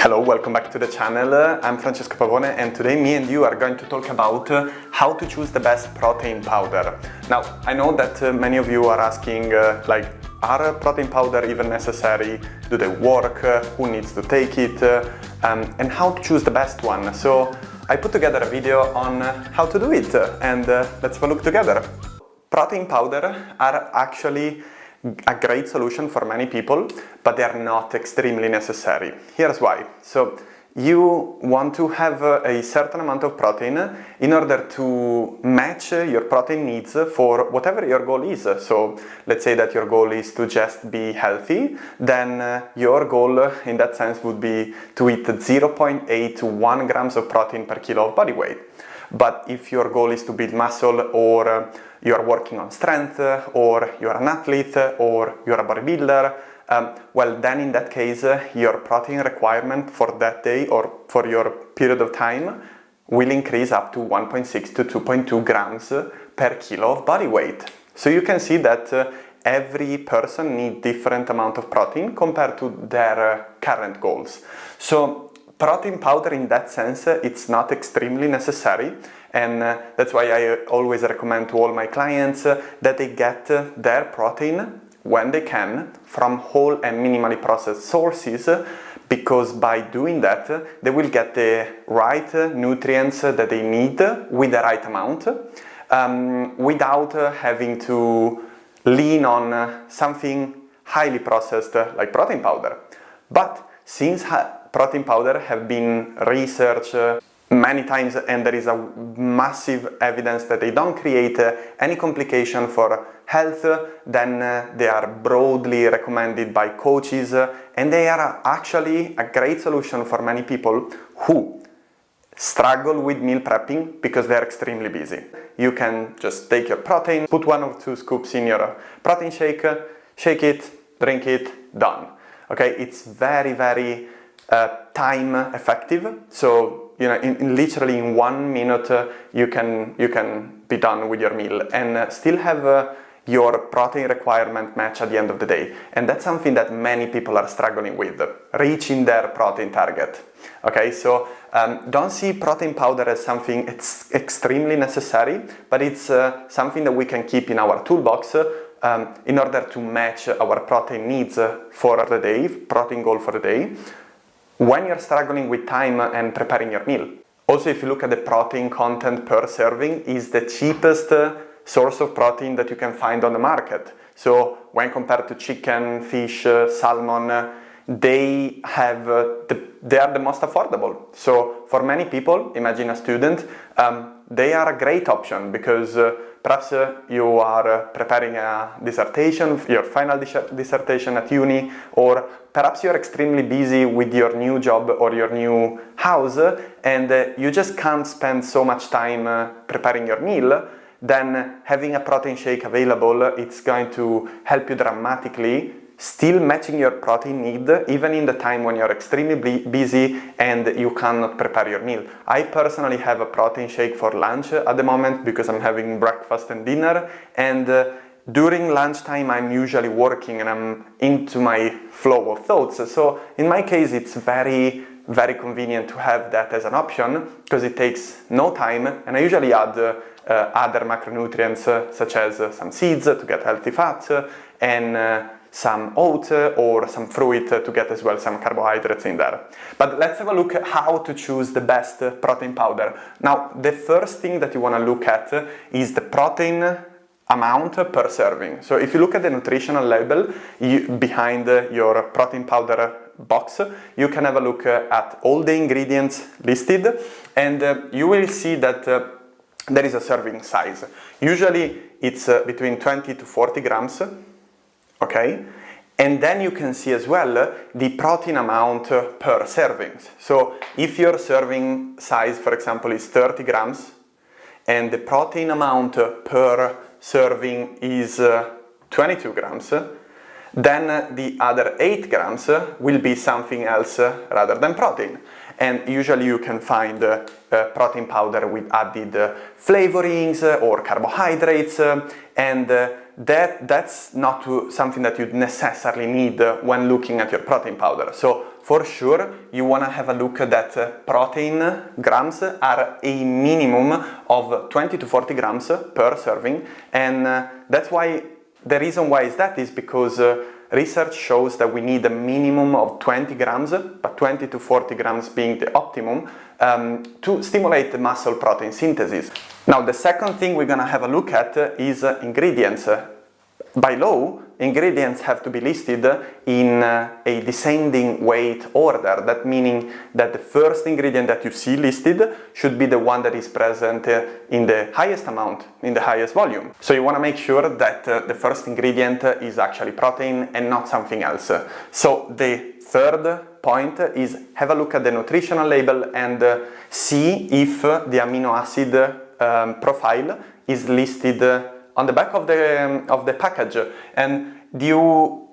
Hello, welcome back to the channel. I'm Francesco Pavone, and today me and you are going to talk about how to choose the best protein powder. Now, I know that many of you are asking are protein powder even necessary? Do they work? Who needs to take it? And how to choose the best one. So I put together a video on how to do it, and let's have a look together. Protein powder are actually a great solution for many people, but they are not extremely necessary. Here's why. So you want to have a certain amount of protein in order to match your protein needs for whatever your goal is. So let's say that your goal is to just be healthy, then your goal in that sense would be to eat 0.8 to 1 grams of protein per kilo of body weight. But if your goal is to build muscle, or you are working on strength, or you are an athlete, or you are a bodybuilder, well, then in that case, your protein requirement for that day or for your period of time will increase up to 1.6 to 2.2 grams per kilo of body weight. So you can see that every person needs different amount of protein compared to their current goals. So protein powder in that sense, it's not extremely necessary, and that's why I always recommend to all my clients that they get their protein when they can from whole and minimally processed sources, because by doing that they will get the right nutrients that they need with the right amount, without having to lean on something highly processed like protein powder. But since protein powder have been researched many times and there is a massive evidence that they don't create any complication for health, then they are broadly recommended by coaches, and they are actually a great solution for many people who struggle with meal prepping because they're extremely busy. You can just take your protein, put 1 or 2 scoops in your protein shake, shake it, drink it, done. Okay, it's very time effective. So literally in 1 minute you can be done with your meal and still have your protein requirement match at the end of the day. And that's something that many people are struggling with, reaching their protein target. Okay, so don't see protein powder as something it's extremely necessary, but it's something that we can keep in our toolbox in order to match our protein needs for the day, protein goal for the day, when you're struggling with time and preparing your meal. Also, if you look at the protein content per serving, is the cheapest source of protein that you can find on the market. So when compared to chicken, fish, salmon, they are the most affordable. So for many people, imagine a student, they are a great option because perhaps you are preparing a dissertation, your final dissertation at uni, or perhaps you're extremely busy with your new job or your new house, and you just can't spend so much time preparing your meal. Then having a protein shake available, it's going to help you dramatically, still matching your protein need even in the time when you're extremely busy and you cannot prepare your meal. I personally have a protein shake for lunch at the moment because I'm having breakfast and dinner, and during lunchtime I'm usually working and I'm into my flow of thoughts. So in my case it's very convenient to have that as an option because it takes no time, and I usually add other macronutrients such as some seeds to get healthy fats and some oat or some fruit to get as well some carbohydrates in there. But let's have a look at how to choose the best protein powder. Now, the first thing that you want to look at is the protein amount per serving. So if you look at the nutritional label behind your protein powder box, you can have a look at all the ingredients listed, and you will see that there is a serving size. Usually it's between 20 to 40 grams. Okay, and then you can see as well the protein amount per servings. So if your serving size, for example, is 30 grams and the protein amount per serving is 22 grams, then the other 8 grams will be something else rather than protein. And usually you can find protein powder with added flavorings or carbohydrates, and that's not something that you necessarily need when looking at your protein powder. So for sure, you want to have a look that protein grams are a minimum of 20 to 40 grams per serving, and that's why the reason why is because research shows that we need a minimum of 20 grams, but 20 to 40 grams being the optimum, to stimulate the muscle protein synthesis. Now, the second thing we're going to have a look at is ingredients. By law, ingredients have to be listed in a descending weight order. That meaning that the first ingredient that you see listed should be the one that is present in the highest amount, in the highest volume. So you want to make sure that the first ingredient is actually protein and not something else. So the third point is have a look at the nutritional label and see if the amino acid profile is listed on the back of the package, and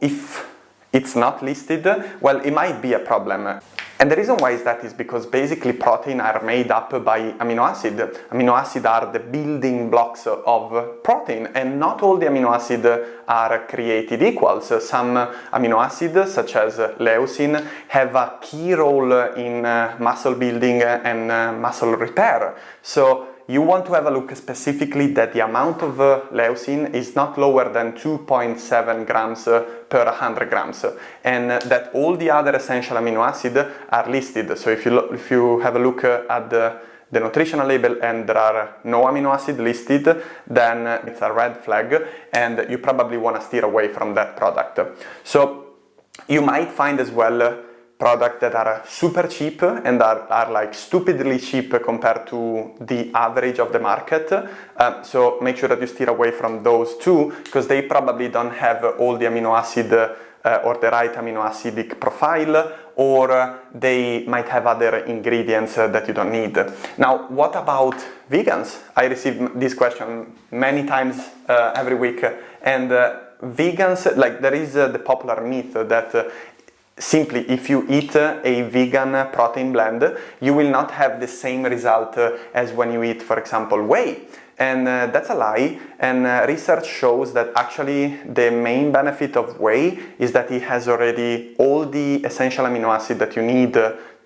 if it's not listed, well, it might be a problem. And the reason why is because basically protein are made up by amino acid. Amino acid are the building blocks of protein, and not all the amino acid are created equal. So some amino acids, such as leucine, have a key role in muscle building and muscle repair. So you want to have a look specifically that the amount of leucine is not lower than 2.7 grams per 100 grams, and that all the other essential amino acids are listed. So if you have a look at the nutritional label and there are no amino acid listed, then it's a red flag and you probably want to steer away from that product. So you might find as well products that are super cheap and are like stupidly cheap compared to the average of the market. So make sure that you steer away from those two, because they probably don't have all the amino acid or the right amino acidic profile, or they might have other ingredients that you don't need. Now, what about vegans? I receive this question many times every week, and vegans, like there is the popular myth that simply, if you eat a vegan protein blend, you will not have the same result as when you eat, for example, whey. And that's a lie, and research shows that actually the main benefit of whey is that it has already all the essential amino acids that you need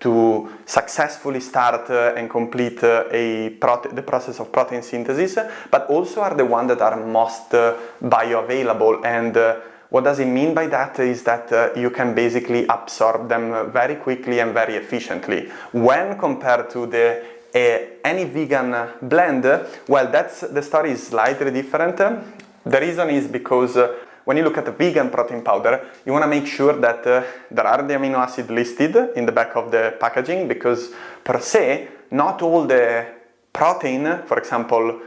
to successfully start and complete the process of protein synthesis, but also are the ones that are most bioavailable. And what does it mean by that is that you can basically absorb them very quickly and very efficiently. When compared to any vegan blend, well, the story is slightly different. The reason is because when you look at a vegan protein powder, you want to make sure that there are the amino acids listed in the back of the packaging, because per se, not all the protein, for example,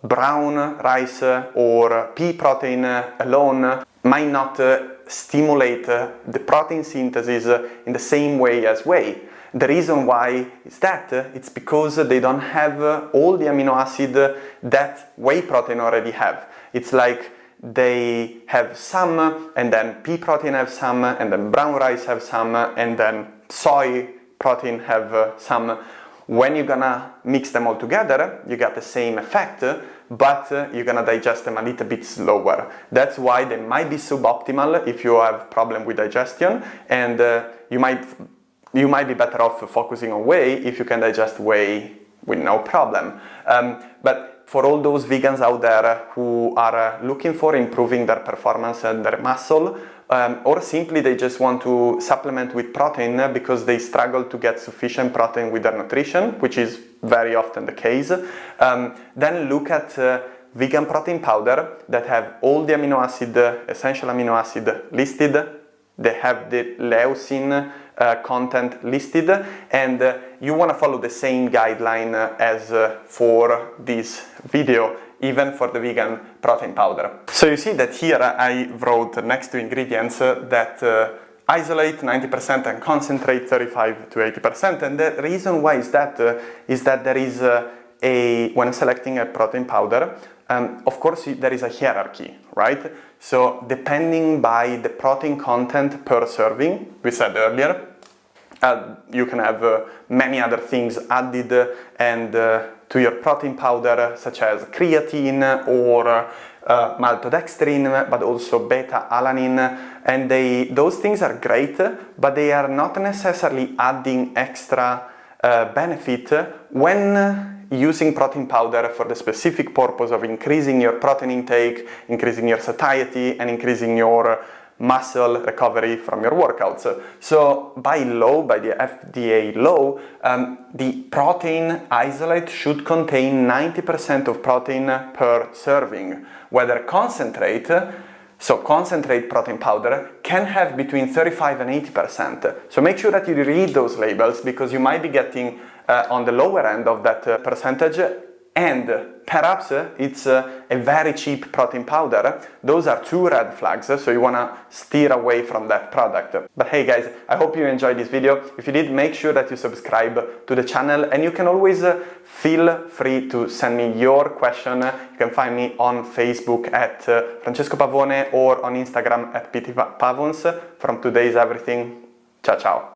brown rice or pea protein alone, might not stimulate the protein synthesis in the same way as whey. The reason why is that it's because they don't have all the amino acid that whey protein already have. It's like they have some, and then pea protein have some, and then brown rice have some, and then soy protein have some. When you're gonna mix them all together, you get the same effect, but you're gonna digest them a little bit slower. That's why they might be suboptimal if you have problem with digestion, and you might be better off focusing on whey if you can digest whey with no problem. But for all those vegans out there who are looking for improving their performance and their muscle, or simply they just want to supplement with protein because they struggle to get sufficient protein with their nutrition, which is very often the case, then look at vegan protein powder that have all the essential amino acid listed. They have the leucine content listed, and you want to follow the same guideline as for this video, even for the vegan protein powder. So you see that here I wrote next to ingredients that isolate 90% and concentrate 35 to 80%, and the reason why is that there is when selecting a protein powder, of course there is a hierarchy, right? So depending by the protein content per serving, we said earlier, You can have many other things added and to your protein powder, such as creatine or maltodextrin, but also beta-alanine, and those things are great, but they are not necessarily adding extra benefit when using protein powder for the specific purpose of increasing your protein intake, increasing your satiety, and increasing your muscle recovery from your workouts. So by law, by the FDA law, the protein isolate should contain 90% of protein per serving, whether concentrate, so concentrate protein powder, can have between 35 and 80%. So make sure that you read those labels, because you might be getting on the lower end of that percentage, and perhaps it's a very cheap protein powder. Those are two red flags, so you want to steer away from that product. But hey guys, I hope you enjoyed this video. If you did, make sure that you subscribe to the channel, and you can always feel free to send me your question. You can find me on Facebook at Francesco Pavone or on Instagram at ptpavons. From Today's Everything. Ciao ciao.